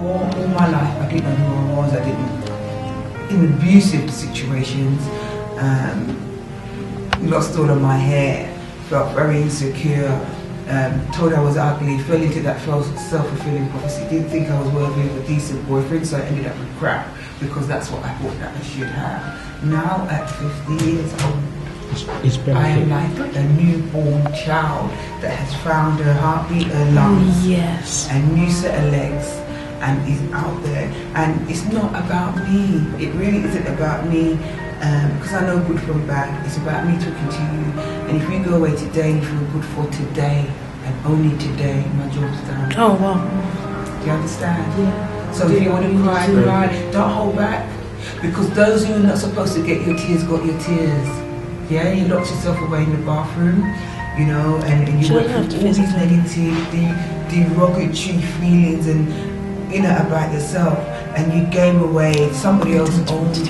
all my life I didn't know who I was. I didn't, in abusive situations, lost all of my hair, felt very insecure, told I was ugly, fell into that self-fulfilling prophecy, didn't think I was worthy of a decent boyfriend, so I ended up with crap because that's what I thought that I should have. Now at 50 years old, I am like a newborn child that has found her heartbeat, her lungs, a new set of legs, and is out there. And it's not about me. It really isn't about me, because I know good from bad. It's about me talking to you. And if you go away today and you feel good for today, and only today, my job's done. Oh wow. Do you understand? Yeah. So if you want to cry, cry. Don't hold back. Because those who are not supposed to get your tears got your tears. Yeah, you locked yourself away in the bathroom, you know, and you went through all these negative, derogatory feelings and, you know, about yourself, and you gave away, somebody else owned it.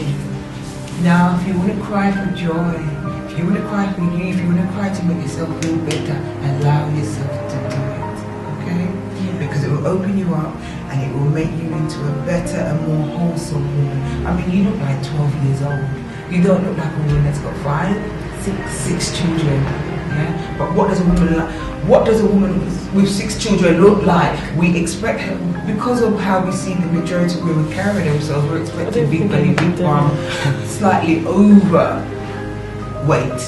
Now, if you want to cry for joy, if you want to cry for you, if you want to cry to make yourself feel better, allow yourself to do it, okay? Yeah. Because it will open you up and it will make you into a better and more wholesome woman. I mean, you look like 12 years old. You don't look like a woman that's got six children, yeah? But what does a woman like? What does a woman with 6 children look like? We expect her, because of how we see the majority of women carry themselves, we're expecting big belly, big bum, slightly overweight,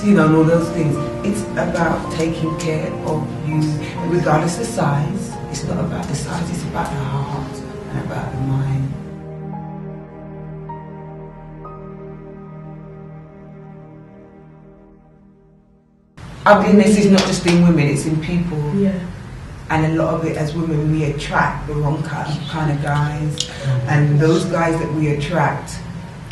you know, and all those things. It's about taking care of you, regardless of the size. It's not about the size, it's about the heart and about the mind. Ugliness is not just in women, it's in people. Yeah. And a lot of it, as women, we attract the wrong kind of guys. And those guys that we attract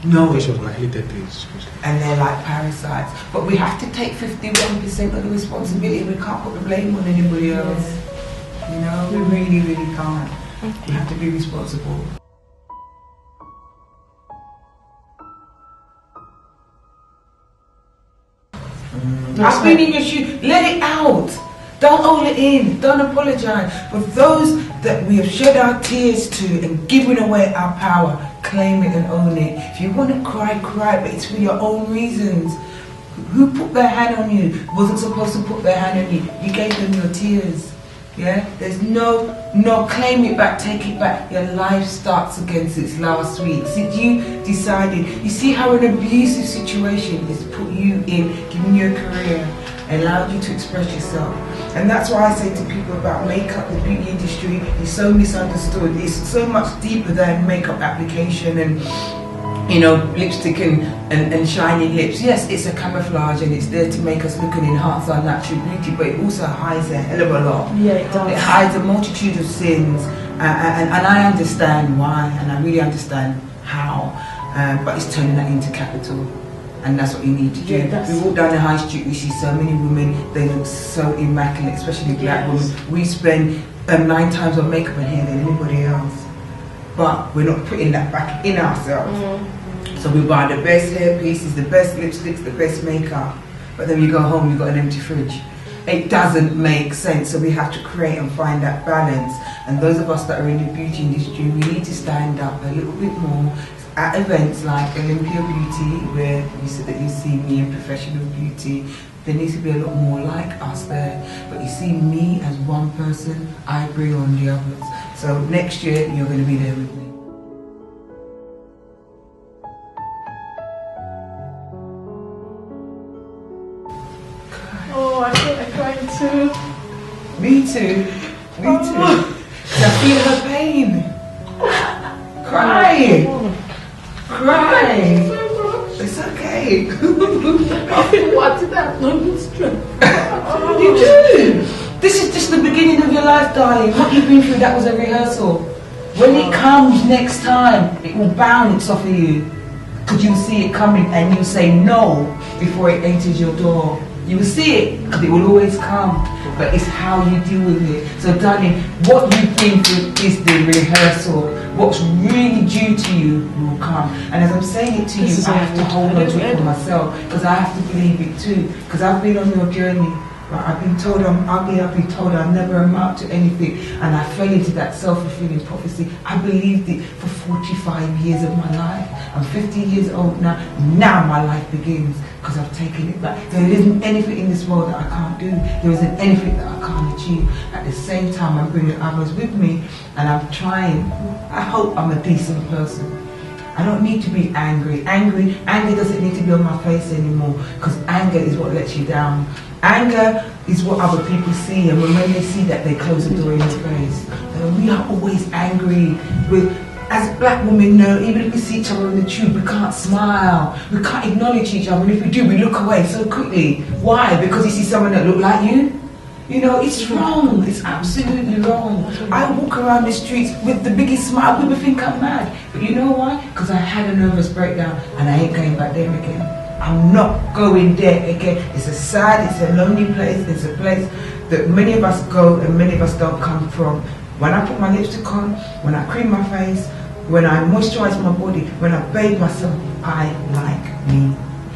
know it. And they're like parasites. But we have to take 51% of the responsibility. We can't put the blame on anybody else. You know, we really, really can't. We have to be responsible. I've been in your shoes. Let it out. Don't hold it in. Don't apologize. For those that we have shed our tears to and given away our power, claim it and own it. If you want to cry, cry, but it's for your own reasons. Who put their hand on you? Wasn't supposed to put their hand on you. You gave them your tears. Yeah? There's no claim it back, take it back. Your life starts against its last week. Since you decided, you see how an abusive situation has put you in, given you a career, allowed you to express yourself. And that's why I say to people about makeup, the beauty industry is so misunderstood. It's so much deeper than makeup application and, you know, lipstick and shiny lips. Yes, it's a camouflage and it's there to make us look and enhance our natural beauty, but it also hides a hell of a lot. Yeah, it does. It hides a multitude of sins, and I understand why, and I really understand how, but it's turning that into capital. And that's what you need to do. Yeah, we walk down the high street, we see so many women, they look so immaculate, especially black women. We spend 9 times on makeup and hair than anybody else. But we're not putting that back in ourselves. So we buy the best hair pieces, the best lipsticks, the best makeup. But then you go home, you've got an empty fridge. It doesn't make sense. So we have to create and find that balance. And those of us that are in the beauty industry, we need to stand up a little bit more at events like Olympia Beauty, where you said that you see me in professional beauty. There needs to be a lot more like us there. But you see me as one person, I bring on the others. So next year, you're going to be there with me. Oh, I feel like crying too. Me too. Me too. I feel her pain. Cry. Cry. It's okay. I feel what did that no strength. You do. This is just the beginning of your life, darling. What you've been through, that was a rehearsal. When it comes next time, it will bounce off of you. Because you'll see it coming and you'll say no before it enters your door. You will see it, because it will always come. But it's how you deal with it. So darling, what you've been through is the rehearsal. What's really due to you will come. And as I'm saying it to you, I have to hold on to it for myself, because I have to believe it too. Because I've been on your journey I've been told I'm ugly, I've been told I never amount to anything, and I fell into that self-fulfilling prophecy. I believed it for 45 years of my life. I'm 50 years old now. Now my life begins, because I've taken it back. There isn't anything in this world that I can't do. There isn't anything that I can't achieve. At the same time, I'm bringing others with me, and I'm trying. I hope I'm a decent person. I don't need to be angry. Anger doesn't need to be on my face anymore, because anger is what lets you down. Anger is what other people see, and when they see that, they close the door in your face. We are always angry. As black women know, even if we see each other in the tube, we can't smile. We can't acknowledge each other, and if we do, we look away so quickly. Why? Because you see someone that looks like you? You know, it's wrong. It's absolutely wrong. I walk around the streets with the biggest smile. People think I'm mad. But you know why? Because I had a nervous breakdown, and I ain't going back there again. I'm not going there again. It's a sad, it's a lonely place. It's a place that many of us go and many of us don't come from. When I put my lipstick on, when I cream my face, when I moisturize my body, when I bathe myself, I like me.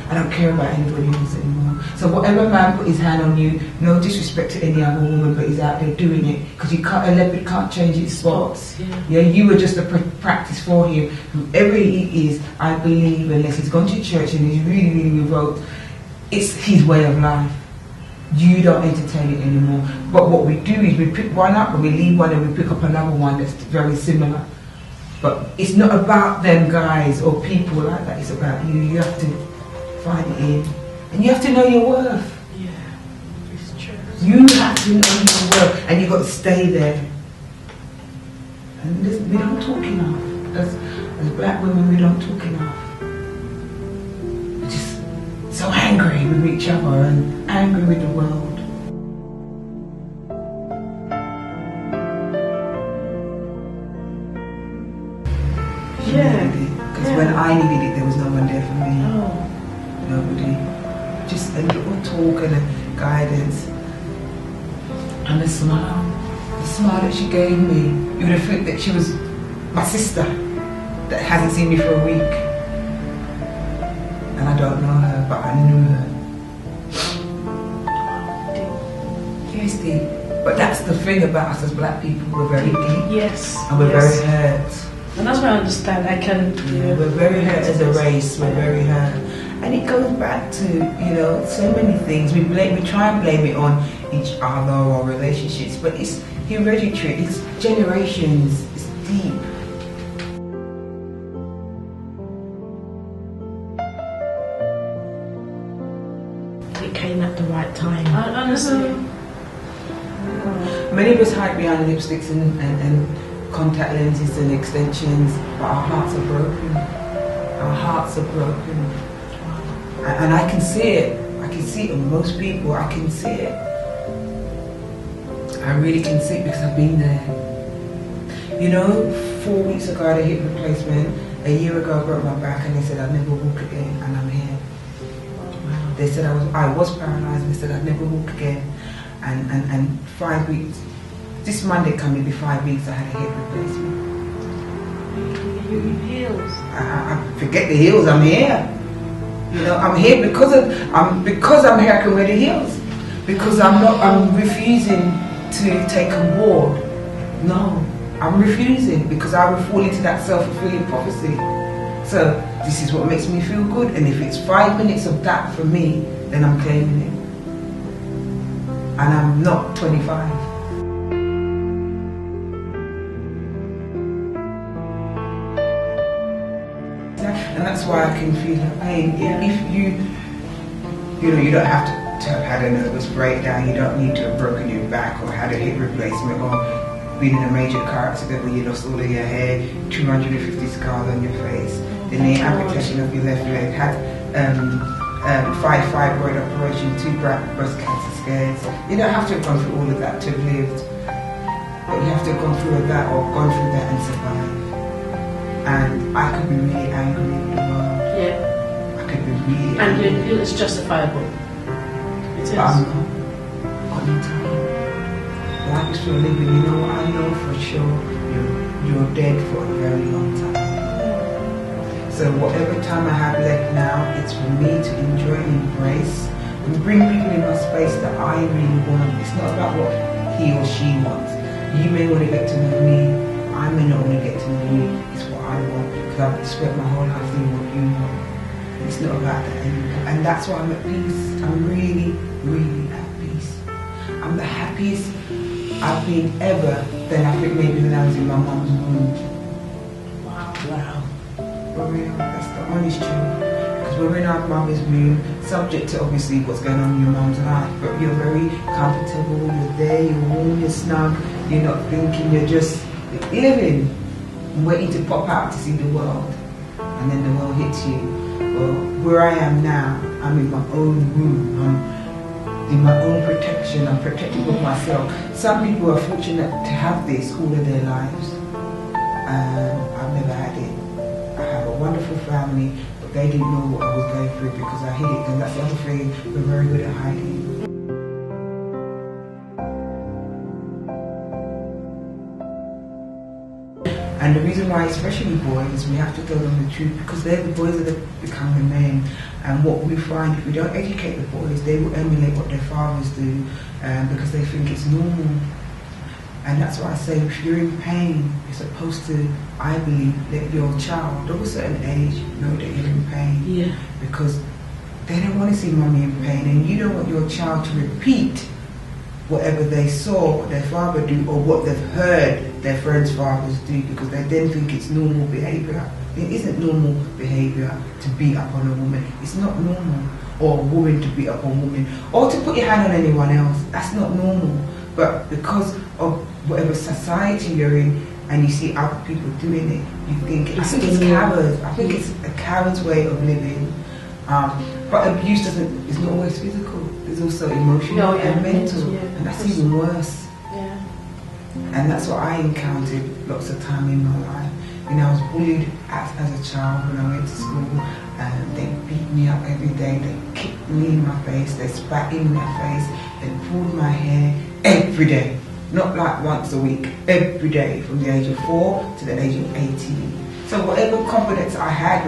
I don't care about anybody else anymore. So whatever man put his hand on you, no disrespect to any other woman, but he's out there doing it, because you can't, a leopard can't change its spots. Yeah, you were just a practice for him. Whoever he is, I believe, unless he's gone to church and he's really, really revoked, it's his way of life. You don't entertain it anymore. But what we do is we pick one up and we leave one and we pick up another one that's very similar. But it's not about them guys or people like that. It's about you. You have to find it in, and you have to know your worth. Yeah, it's true. You have to know your worth, and you've got to stay there. And we don't talk enough. As black women, we don't talk enough. We're just so angry with each other and angry with the world. Yeah. Because when I needed it, there was no one there for me. Oh. Nobody. Just a little talk and a guidance. And a smile. The smile that she gave me. You would have thought that she was my sister that hasn't seen me for a week. And I don't know her, but I knew her. Yes, deep. But that's the thing about us as black people. We're very deep. Yes. And we're very hurt. And that's what I understand. I can. Yeah, we're very hurt as a race. We're very hurt, and it goes back to, you know, so many things. We try and blame it on each other or relationships, but it's hereditary. It's generations. It's deep. It came at the right time. Honestly. Many of us hide behind lipsticks and contact lenses and extensions, but our hearts are broken. Our hearts are broken. And I can see it. I can see it in most people. I can see it. I really can see it because I've been there. You know, 4 weeks ago I had a hip replacement. A year ago I broke my back and they said I'd never walk again, and I'm here. They said I was paralyzed, and they said I'd never walk again. And 5 weeks. This Monday coming, be 5 weeks I had a hip replacement. You're in heels. I forget the heels, I'm here. You know, I'm here because I'm here I can wear the heels. Because I'm refusing to take a ward. No, I'm refusing because I will fall into that self-fulfilling prophecy. So this is what makes me feel good, and if it's 5 minutes of that for me, then I'm claiming it. And I'm not 25. And that's why I can feel her pain. If you know, you don't have to have had a nervous breakdown, you don't need to have broken your back or had a hip replacement or been in a major car accident where you lost all of your hair, 250 scars on your face, the knee amputation of your left leg, had 5 fibroid operation, 2 breast cancer scares. You don't have to have gone through all of that to have lived, but you have to have gone through that or gone through that and survive. And I could be really angry with the world. Yeah. I could be really angry. And you feel it's justifiable. It is. But I'm not. Got no time. Life is for living. You know what? I know for sure you're dead for a very long time. So whatever time I have left now, it's for me to enjoy and embrace and bring people in my space that I really want. It's not about what he or she wants. You may want to get to know me, I may not want to get to know you. It's what I want, because I've spent my whole life doing what you want. It's not about that anymore. And that's why I'm at peace. I'm really, really at peace. I'm the happiest I've been ever than I think maybe when I was in my mum's womb. Wow. For real, that's the honest truth. Because we're in our mother's womb, subject to obviously what's going on in your mum's life, but you're very comfortable, you're there, you're warm, you're snug, you're not thinking, you're just living and waiting to pop out to see the world. And then the world hits you. Well, where I am now, I'm in my own room, I'm in my own protection, I'm protected with myself. Some people are fortunate to have this all of their lives. I've never had it. I have a wonderful family, but they didn't know what I was going through because I hid it, and that's the other thing, we're very good at hiding. And the reason why, especially boys, we have to tell them the truth, because they're the boys that become the men. And what we find, if we don't educate the boys, they will emulate what their fathers do because they think it's normal. And that's why I say, if you're in pain, you're supposed to, I believe, let your child, of a certain age, know that you're in pain. Yeah. Because they don't want to see mommy in pain, and you don't want your child to repeat whatever they saw their father do or what they've heard their friends' fathers do, because they then think it's normal behaviour. It isn't normal behaviour to beat up on a woman. It's not normal. Or a woman to beat up on a woman. Or to put your hand on anyone else. That's not normal. But because of whatever society you're in and you see other people doing it, you think, I think it's cowards. I think it's a coward's way of living. But abuse is not always physical. There's also emotional and mental. And that's even worse. Yeah. And that's what I encountered lots of time in my life. When I was bullied as a child when I went to school, they beat me up every day, they kicked me in my face, they spat in my face, they pulled my hair every day. Not like once a week, every day, from the age of 4 to the age of 18. So whatever confidence I had,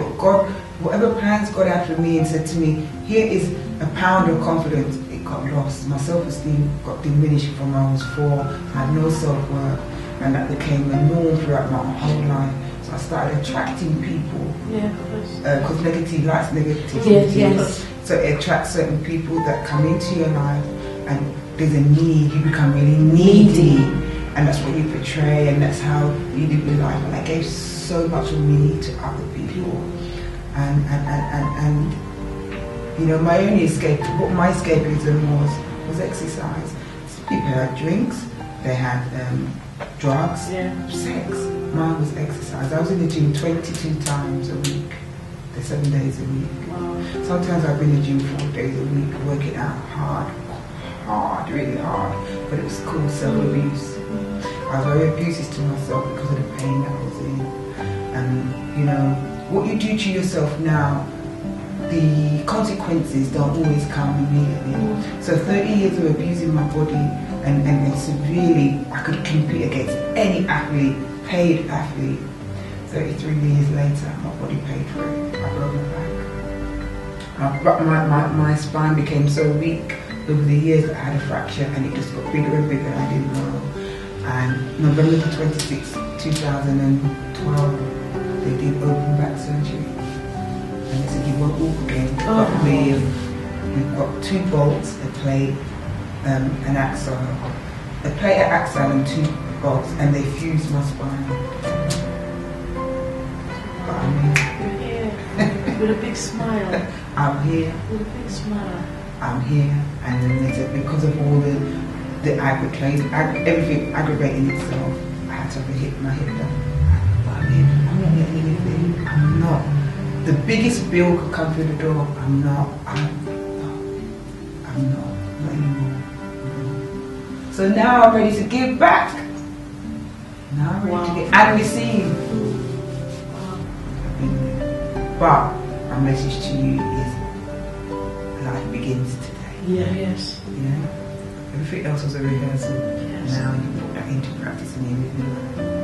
whatever plans God had for me and said to me, here is a pound of confidence, it got lost. My self-esteem got diminished from when I was 4. I had no self-worth, and that became a norm throughout my whole life. So I started attracting people. Yeah, because negativity likes negativity. Yes. So it attracts certain people that come into your life, and there's a need, you become really needy. And that's what you portray, and that's how you live your life. And I gave so much of me to other people. And you know, my only escape, what my escapism was exercise. So people had drinks, they had drugs, sex. Mine was exercise. I was in the gym 22 times a week. They're 7 days a week. Wow. Sometimes I've been in the gym 4 days a week, working out hard, really hard. But it was called self-abuse. I was very abusive to myself because of the pain that I was in. And you know, what you do to yourself now, the consequences don't always come immediately. So 30 years of abusing my body and severely, I could compete against any athlete, paid athlete. 33 years later, my body paid for it. I broke my back. My spine became so weak over the years that I had a fracture, and it just got bigger and bigger, and I didn't know. And November 26, 2012, they did open back surgery. And they said, you won't walk again. We've got 2 bolts, a plate, an axle. A plate, an axle, and 2 bolts, and they fused my spine. But I'm here. With a big smile. I'm here. With a big smile. I'm here. And then they said, because of all the everything aggravating itself, I had to have my hip done. But I'm here. I'm not getting anything. I'm not. The biggest bill could come through the door. I'm not anymore. So now I'm ready to give back. Now I'm ready to give and receive. But my message to you is life begins today. Yes. You know? Everything else was a rehearsal. Yes. Now you put that into practice and you live your life.